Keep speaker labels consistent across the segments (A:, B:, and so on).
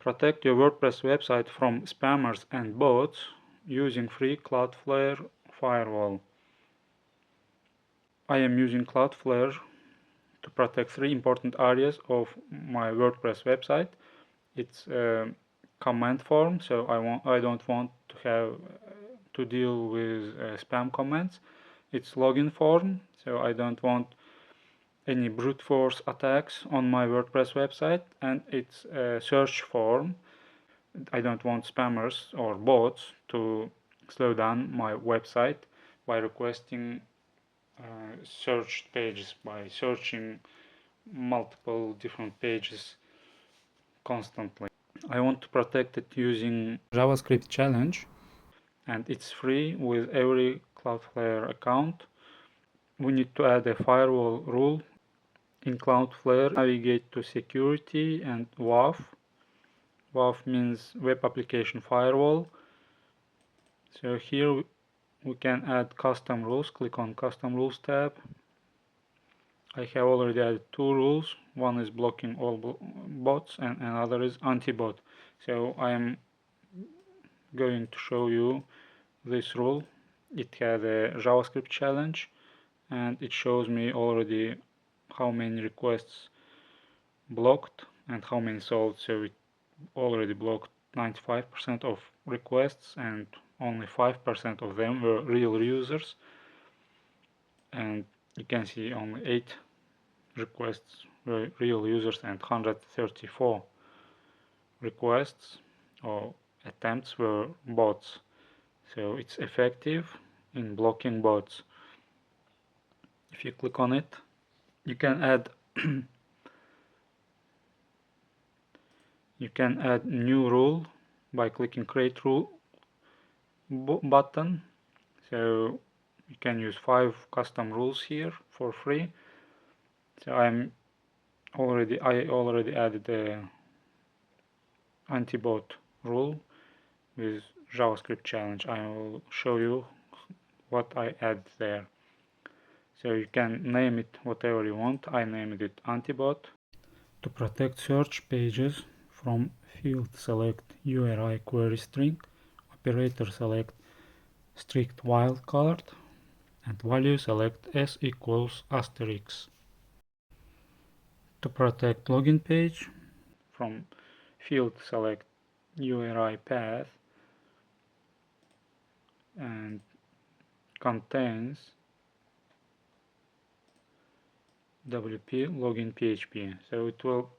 A: Protect your WordPress website from spammers and bots using free Cloudflare Firewall. I am using Cloudflare to protect three important areas of my WordPress website. It's command form, so I don't want to have to deal with spam comments. It's login form, so I don't want any brute force attacks on my WordPress website, and it's a search form. I don't want spammers or bots to slow down my website by requesting searched pages, by searching multiple different pages constantly. I want to protect it using JavaScript challenge, and it's free with every Cloudflare account. We need to add a firewall rule. In Cloudflare, navigate to security and WAF. WAF means web application firewall. So here we can add custom rules. Click on custom rules tab. I have already added two rules. One is blocking all bots and another is anti-bot. So I am going to show you this rule. It has a JavaScript challenge and it shows me already how many requests blocked and how many solved. So it already blocked 95% of requests and only 5% of them were real users, and you can see only 8 requests were real users and 134 requests or attempts were bots. So it's effective in blocking bots. If you click on it, you can add new rule by clicking create rule button. So you can use 5 custom rules here for free. So I already added the anti-bot rule with JavaScript challenge. I will show you what I add there. So you can name it whatever you want. I named it anti-bot. To protect search pages, from field select URI query string, operator select strict wildcard, and value select s equals asterisk. To protect login page, from field select URI path and contains WP login PHP. So it will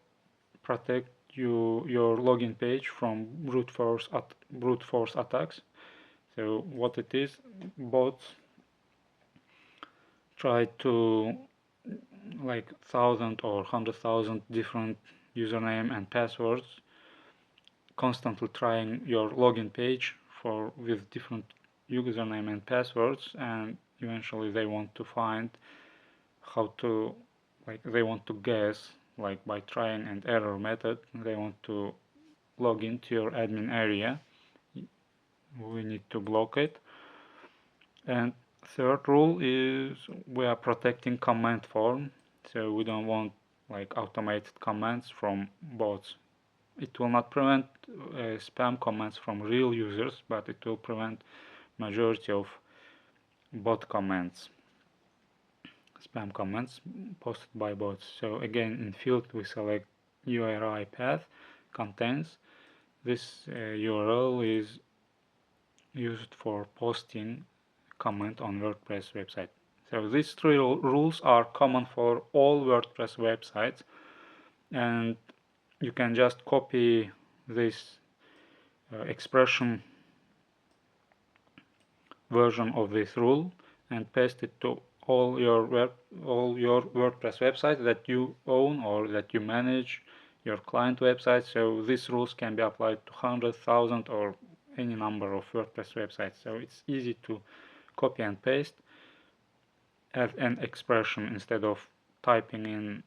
A: protect your login page from brute force attacks. So what it is, bots try to like 1,000 or 100,000 different username and passwords, constantly trying your login page with different username and passwords, and eventually they want to find how to, they want to guess, by trying and error method, they want to log into your admin area. We need to block it. And third rule is we are protecting command form, so we don't want automated commands from bots. It will not prevent spam comments from real users, but it will prevent majority of bot comments, spam comments posted by bots. So again, in field we select URI path contains. This URL is used for posting comment on WordPress website. So these three rules are common for all WordPress websites, and you can just copy this expression version of this rule and paste it to all your WordPress websites that you own or that you manage, your client website. So these rules can be applied to 100,000 or any number of WordPress websites. So it's easy to copy and paste, add an expression instead of typing in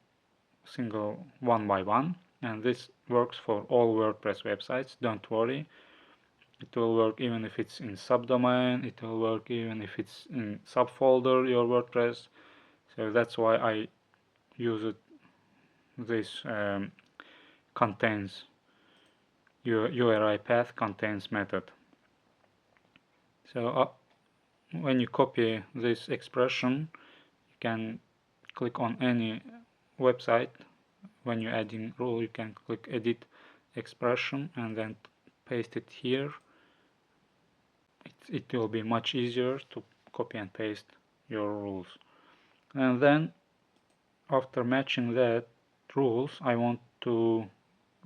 A: single one by one, and this works for all WordPress websites. Don't worry, it will work even if it's in subdomain, it will work even if it's in subfolder your WordPress. So that's why I use it, this contains URI path contains method. So when you copy this expression, you can click on any website. When you're adding rule, you can click edit expression and then paste it here. It will be much easier to copy and paste your rules. And then after matching that rules, I want to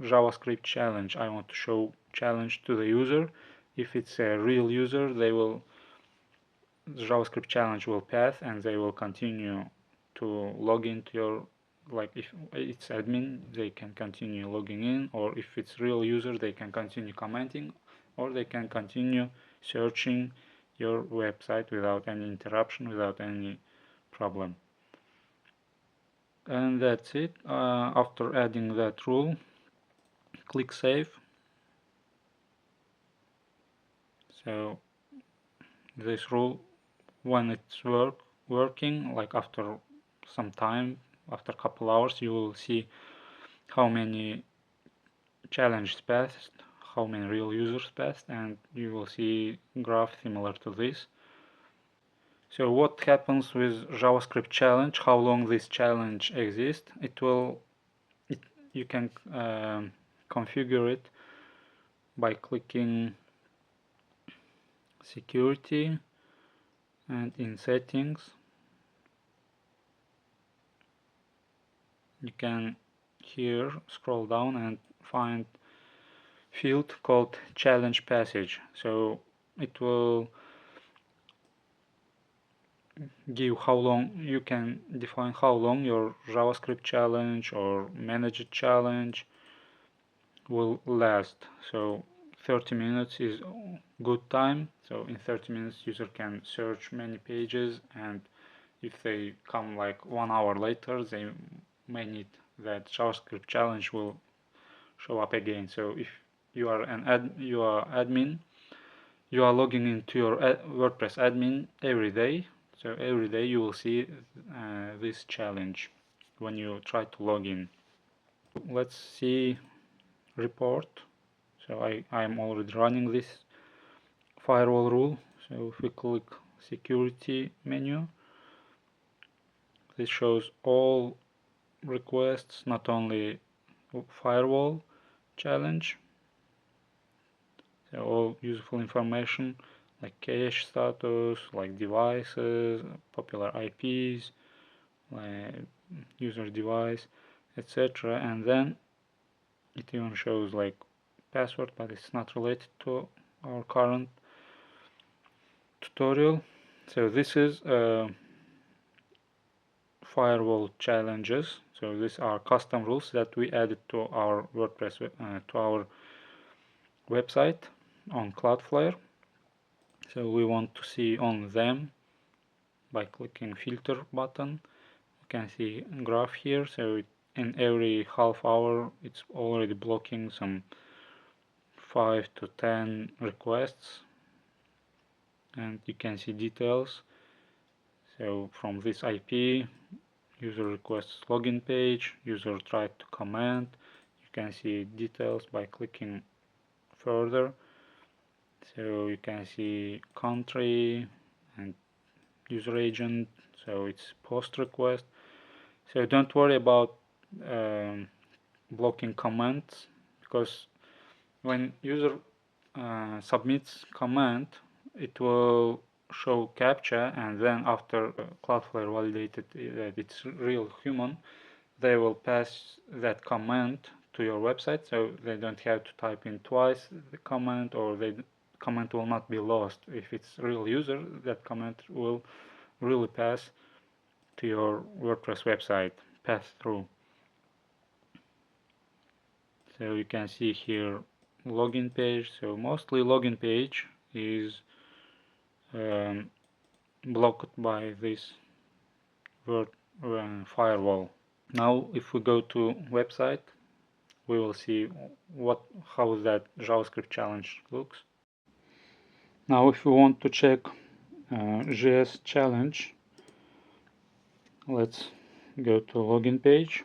A: JavaScript challenge. I want to show challenge to the user. If it's a real user, the JavaScript challenge will pass and they will continue to log into your, like if it's admin, they can continue logging in, or if it's real user, they can continue commenting, or they can continue searching your website without any interruption, without any problem. And that's it. After adding that rule, click save. So this rule, when it's working, like after some time, after a couple hours, you will see how many challenges passed, how many real users passed, and you will see graph similar to this. So what happens with JavaScript challenge, how long this challenge exists? You can configure it by clicking security and in settings you can here scroll down and find field called challenge passage. So it will give how long, you can define how long your JavaScript challenge or managed challenge will last. So 30 minutes is good time. So in 30 minutes user can search many pages, and if they come like 1 hour later, they may need that JavaScript challenge will show up again. So if you are admin, you are logging into your WordPress admin every day. So every day you will see this challenge when you try to log in. Let's see report. So I am already running this firewall rule. So if we click security menu, this shows all requests, not only firewall challenge. So all useful information like cache status, like devices, popular IPs, like user device, etc. And then it even shows like password, but it's not related to our current tutorial. So this is firewall challenges. So these are custom rules that we added to our WordPress to our website on Cloudflare. So we want to see on them by clicking filter button. You can see graph here. So in every half hour it's already blocking some 5 to 10 requests, and you can see details. So from this IP, user requests login page, user tried to comment. You can see details by clicking further. So you can see country and user agent, so it's post request. So don't worry about blocking comments, because when user submits comment, it will show captcha, and then after Cloudflare validated that it's real human, they will pass that comment to your website, so they don't have to type in twice the comment, or the comment will not be lost. If it's real user, that comment will really pass to your WordPress website, pass through. So you can see here login page. So mostly login page is blocked by this firewall. Now if we go to website, we will see how that JavaScript challenge looks. Now if we want to check JS challenge, let's go to login page.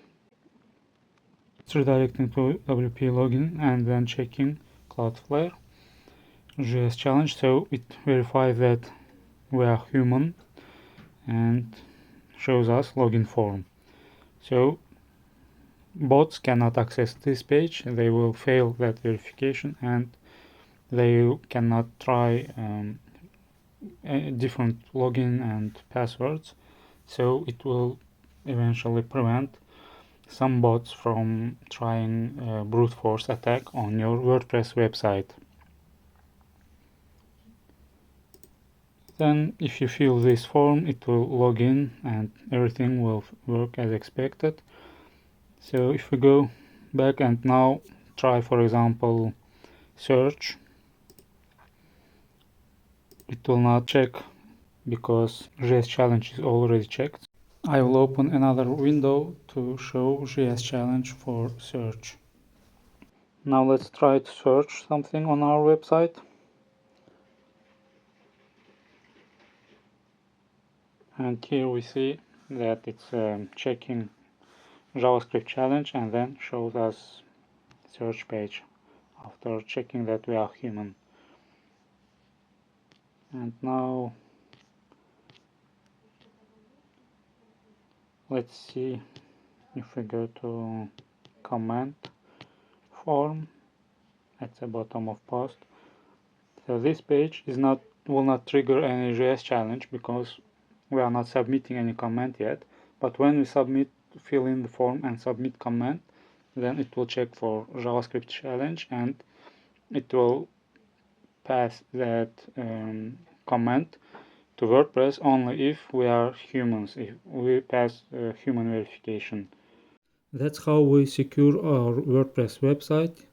A: It's redirecting to WP login and then checking Cloudflare JS challenge, so it verifies that we are human and shows us login form. So bots cannot access this page, they will fail that verification and they cannot try different login and passwords, so it will eventually prevent some bots from trying a brute force attack on your WordPress website. Then if you fill this form, it will log in and everything will work as expected. So if we go back and now try, for example, search, it will not check because JS challenge is already checked. I will open another window to show JS challenge for search. Now let's try to search something on our website. And here we see that it's checking JavaScript challenge and then shows us search page after checking that we are human. And now let's see if we go to comment form at the bottom of post. So this page will not trigger any JS challenge because we are not submitting any comment yet. But when we fill in the form and submit comment, then it will check for JavaScript challenge and it will pass that comment to WordPress only if we are humans, if we pass human verification. That's how we secure our WordPress website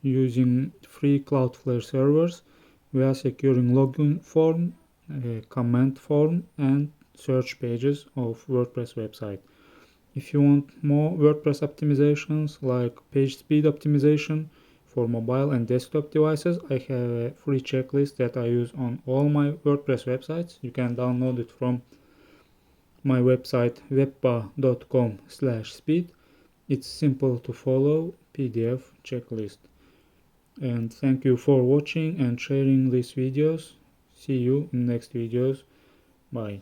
A: using free Cloudflare servers. We are securing login form, comment form and search pages of WordPress website. If you want more WordPress optimizations like page speed optimization for mobile and desktop devices, I have a free checklist that I use on all my WordPress websites. You can download it from my website webpa.com/speed. It's simple to follow PDF checklist. And thank you for watching and sharing these videos. See you in next videos. Bye.